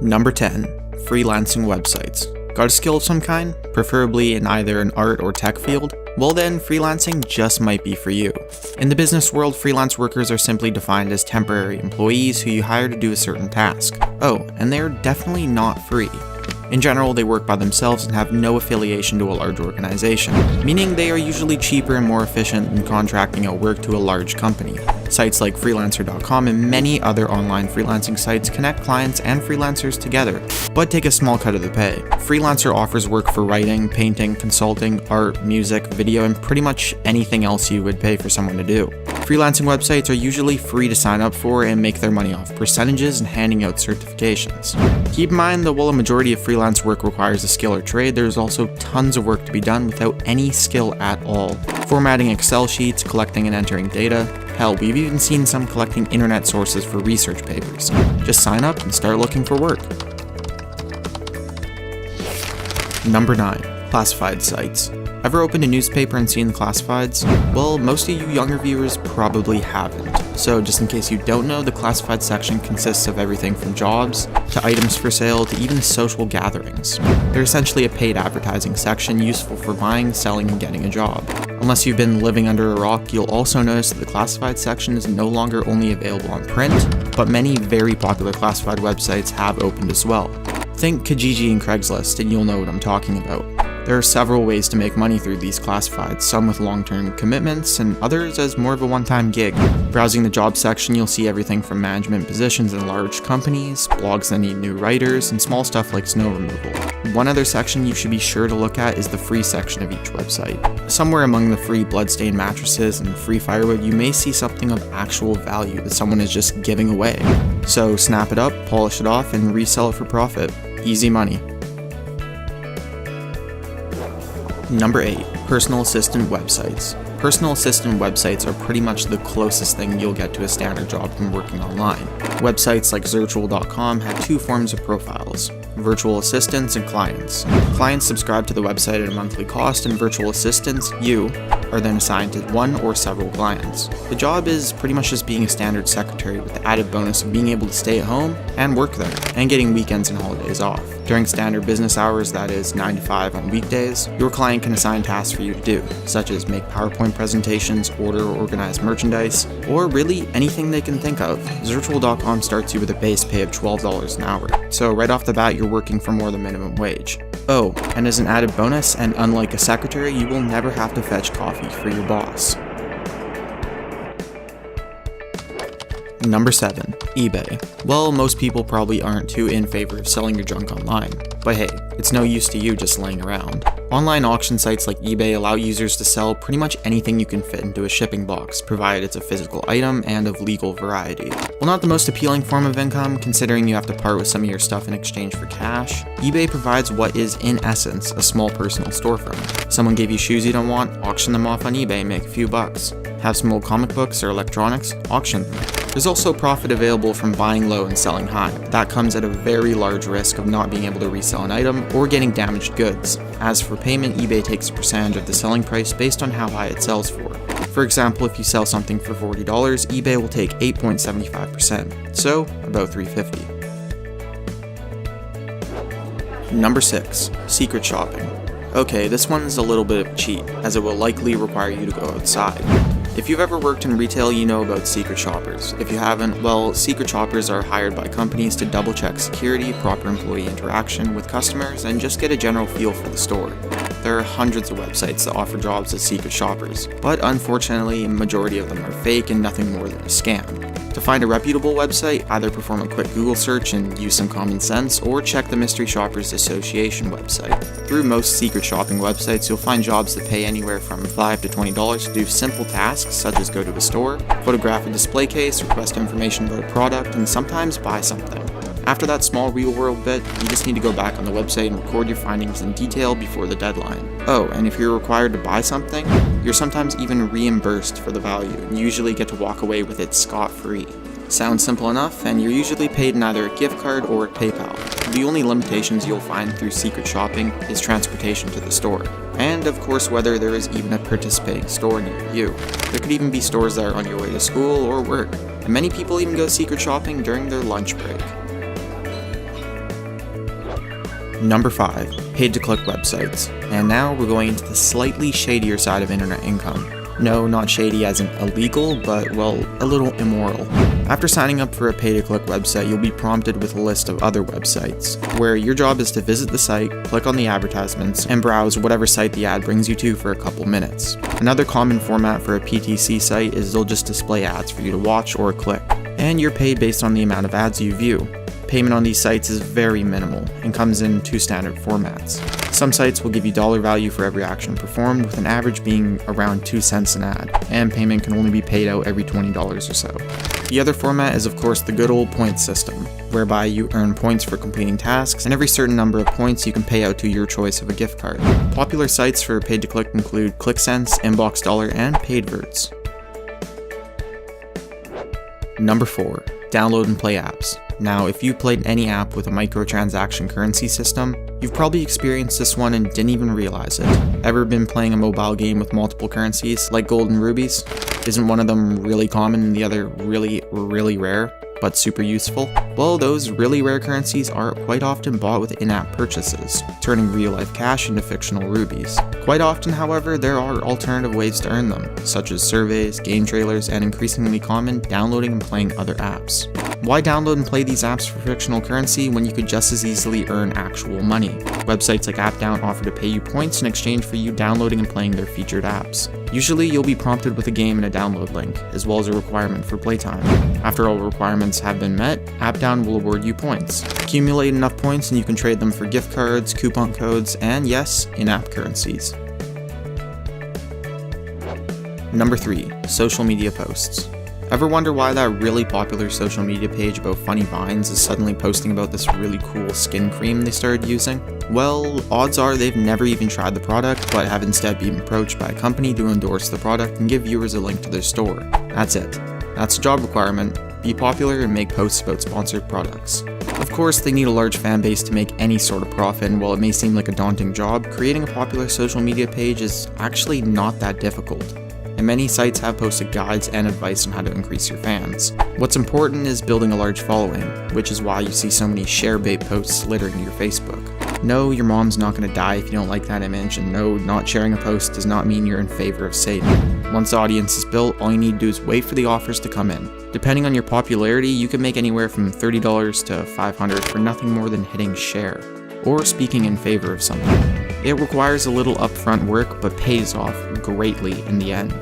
Number 10. Freelancing websites. Got a skill of some kind, preferably in either an art or tech field? Well then, freelancing just might be for you. In the business world, freelance workers are simply defined as temporary employees who you hire to do a certain task. Oh, and they're definitely not free. In general, they work by themselves and have no affiliation to a large organization, meaning they are usually cheaper and more efficient than contracting out work to a large company. Sites like Freelancer.com and many other online freelancing sites connect clients and freelancers together, but take a small cut of the pay. Freelancer offers work for writing, painting, consulting, art, music, video, and pretty much anything else you would pay for someone to do. Freelancing websites are usually free to sign up for and make their money off percentages and handing out certifications. Keep in mind that while a majority of freelance work requires a skill or trade, there's also tons of work to be done without any skill at all. Formatting Excel sheets, collecting and entering data. Hell, we've even seen some collecting internet sources for research papers. Just sign up and start looking for work. Number 9. Classified sites. Ever opened a newspaper and seen the classifieds? Well, most of you younger viewers probably haven't. So just in case you don't know, the classified section consists of everything from jobs, to items for sale, to even social gatherings. They're essentially a paid advertising section useful for buying, selling, and getting a job. Unless you've been living under a rock, you'll also notice that the classified section is no longer only available on print, but many very popular classified websites have opened as well. Think Kijiji and Craigslist and you'll know what I'm talking about. There are several ways to make money through these classifieds, some with long-term commitments and others as more of a one-time gig. Browsing the job section, you'll see everything from management positions in large companies, blogs that need new writers, and small stuff like snow removal. One other section you should be sure to look at is the free section of each website. Somewhere among the free bloodstained mattresses and free firewood, you may see something of actual value that someone is just giving away. So snap it up, polish it off, and resell it for profit. Easy money. Number 8. Personal assistant websites. Personal assistant websites are pretty much the closest thing you'll get to a standard job from working online. Websites like Zirtual.com have two forms of profiles: virtual assistants and clients. Clients subscribe to the website at a monthly cost, and virtual assistants, you, are then assigned to one or several clients. The job is pretty much just being a standard secretary with the added bonus of being able to stay at home and work there, and getting weekends and holidays off. During standard business hours, that is 9 to 5 on weekdays, your client can assign tasks for you to do, such as make PowerPoint presentations, order or organize merchandise, or really anything they can think of. Zirtual.com starts you with a base pay of $12 an hour, so right off the bat you're working for more than minimum wage. Oh, and as an added bonus, and unlike a secretary, you will never have to fetch coffee for your boss. Number 7. eBay. Well, most people probably aren't too in favor of selling your junk online, but hey, it's no use to you just laying around. Online auction sites like eBay allow users to sell pretty much anything you can fit into a shipping box, provided it's a physical item and of legal variety. While not the most appealing form of income, considering you have to part with some of your stuff in exchange for cash, eBay provides what is, in essence, a small personal storefront. Someone gave you shoes you don't want, auction them off on eBay, make a few bucks. Have some old comic books or electronics, auction them. There's also profit available from buying low and selling high. That comes at a very large risk of not being able to resell an item or getting damaged goods. As for payment, eBay takes a percentage of the selling price based on how high it sells for. For example, if you sell something for $40, eBay will take 8.75%, so about $3.50. Number 6. Secret shopping. Okay, this one's a little bit of a cheat, as it will likely require you to go outside. If you've ever worked in retail, you know about secret shoppers. If you haven't, well, secret shoppers are hired by companies to double-check security, proper employee interaction with customers, and just get a general feel for the store. There are hundreds of websites that offer jobs as secret shoppers, but unfortunately, a majority of them are fake and nothing more than a scam. To find a reputable website, either perform a quick Google search and use some common sense, or check the Mystery Shoppers Association website. Through most secret shopping websites, you'll find jobs that pay anywhere from $5 to $20 to do simple tasks such as go to a store, photograph a display case, request information about a product, and sometimes buy something. After that small real-world bit, you just need to go back on the website and record your findings in detail before the deadline. Oh, and if you're required to buy something, you're sometimes even reimbursed for the value, and usually get to walk away with it scot-free. Sounds simple enough, and you're usually paid in either a gift card or PayPal. The only limitations you'll find through secret shopping is transportation to the store, and of course whether there is even a participating store near you. There could even be stores that are on your way to school or work, and many people even go secret shopping during their lunch break. Number 5. Paid-to-click websites. And now we're going into the slightly shadier side of internet income. No, not shady as in illegal, but, well, a little immoral. After signing up for a pay-to-click website, you'll be prompted with a list of other websites, where your job is to visit the site, click on the advertisements, and browse whatever site the ad brings you to for a couple minutes. Another common format for a PTC site is they'll just display ads for you to watch or click, and you're paid based on the amount of ads you view. Payment on these sites is very minimal and comes in 2 standard formats. Some sites will give you dollar value for every action performed, with an average being around 2 cents an ad, and payment can only be paid out every $20 or so. The other format is of course the good old points system, whereby you earn points for completing tasks, and every certain number of points you can pay out to your choice of a gift card. Popular sites for pay-to-click include ClickSense, Inbox Dollar, and Paidverts. Number 4. Download and play apps. Now, if you played any app with a microtransaction currency system, you've probably experienced this one and didn't even realize it. Ever been playing a mobile game with multiple currencies, like gold and rubies? Isn't one of them really common and the other really, really rare, but super useful? Well, those really rare currencies are quite often bought with in-app purchases, turning real-life cash into fictional rubies. Quite often, however, there are alternative ways to earn them, such as surveys, game trailers, and increasingly common, downloading and playing other apps. Why download and play these apps for fictional currency when you could just as easily earn actual money? Websites like AppDown offer to pay you points in exchange for you downloading and playing their featured apps. Usually, you'll be prompted with a game and a download link, as well as a requirement for playtime. After all requirements have been met, AppDown will award you points. Accumulate enough points and you can trade them for gift cards, coupon codes, and yes, in-app currencies. Number 3. Social media posts. Ever wonder why that really popular social media page about funny vines is suddenly posting about this really cool skin cream they started using? Well, odds are they've never even tried the product, but have instead been approached by a company to endorse the product and give viewers a link to their store. That's it. That's a job requirement. Be popular and make posts about sponsored products. Of course, they need a large fan base to make any sort of profit, and while it may seem like a daunting job, creating a popular social media page is actually not that difficult. And many sites have posted guides and advice on how to increase your fans. What's important is building a large following, which is why you see so many share bait posts littering your Facebook. No, your mom's not going to die if you don't like that image, and no, not sharing a post does not mean you're in favor of Satan. Once the audience is built, all you need to do is wait for the offers to come in. Depending on your popularity, you can make anywhere from $30 to $500 for nothing more than hitting share, or speaking in favor of something. It requires a little upfront work, but pays off greatly in the end.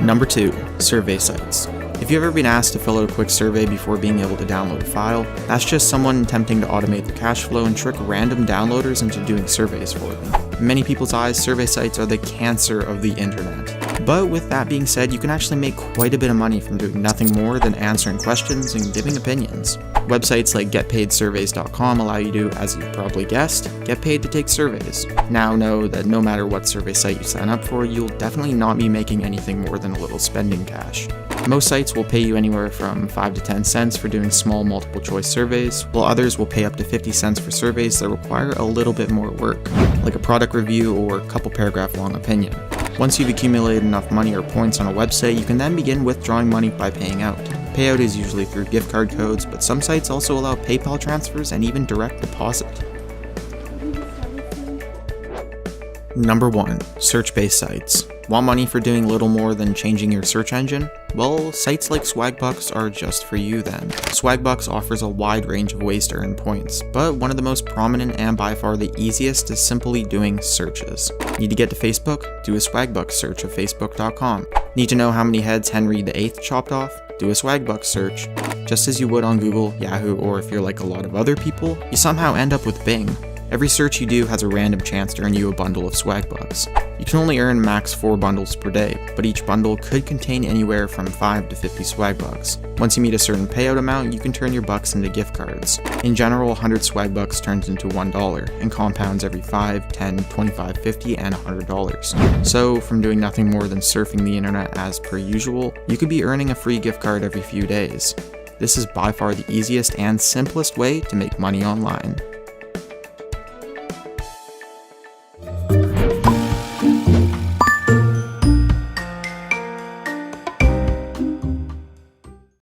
Number 2. Survey sites. If you've ever been asked to fill out a quick survey before being able to download a file, that's just someone attempting to automate the cash flow and trick random downloaders into doing surveys for them. In many people's eyes, survey sites are the cancer of the internet. But with that being said, you can actually make quite a bit of money from doing nothing more than answering questions and giving opinions. Websites like getpaidsurveys.com allow you to, as you probably guessed, get paid to take surveys. Now know that no matter what survey site you sign up for, you'll definitely not be making anything more than a little spending cash. Most sites will pay you anywhere from 5 to 10 cents for doing small multiple choice surveys, while others will pay up to 50 cents for surveys that require a little bit more work, like a product review or a couple paragraph long opinion. Once you've accumulated enough money or points on a website, you can then begin withdrawing money by paying out. Payout is usually through gift card codes, but some sites also allow PayPal transfers and even direct deposit. Number 1. Search-based sites. Want money for doing little more than changing your search engine? Well, sites like Swagbucks are just for you then. Swagbucks offers a wide range of ways to earn points, but one of the most prominent and by far the easiest is simply doing searches. Need to get to Facebook? Do a Swagbucks search of facebook.com. Need to know how many heads Henry VIII chopped off? Do a Swagbucks search. Just as you would on Google, Yahoo, or if you're like a lot of other people, you somehow end up with Bing. Every search you do has a random chance to earn you a bundle of Swagbucks. You can only earn max 4 bundles per day, but each bundle could contain anywhere from 5 to 50 Swagbucks. Once you meet a certain payout amount, you can turn your bucks into gift cards. In general, 100 Swagbucks turns into $1, and compounds every 5, 10, 25, 50, and $100. So, from doing nothing more than surfing the internet as per usual, you could be earning a free gift card every few days. This is by far the easiest and simplest way to make money online.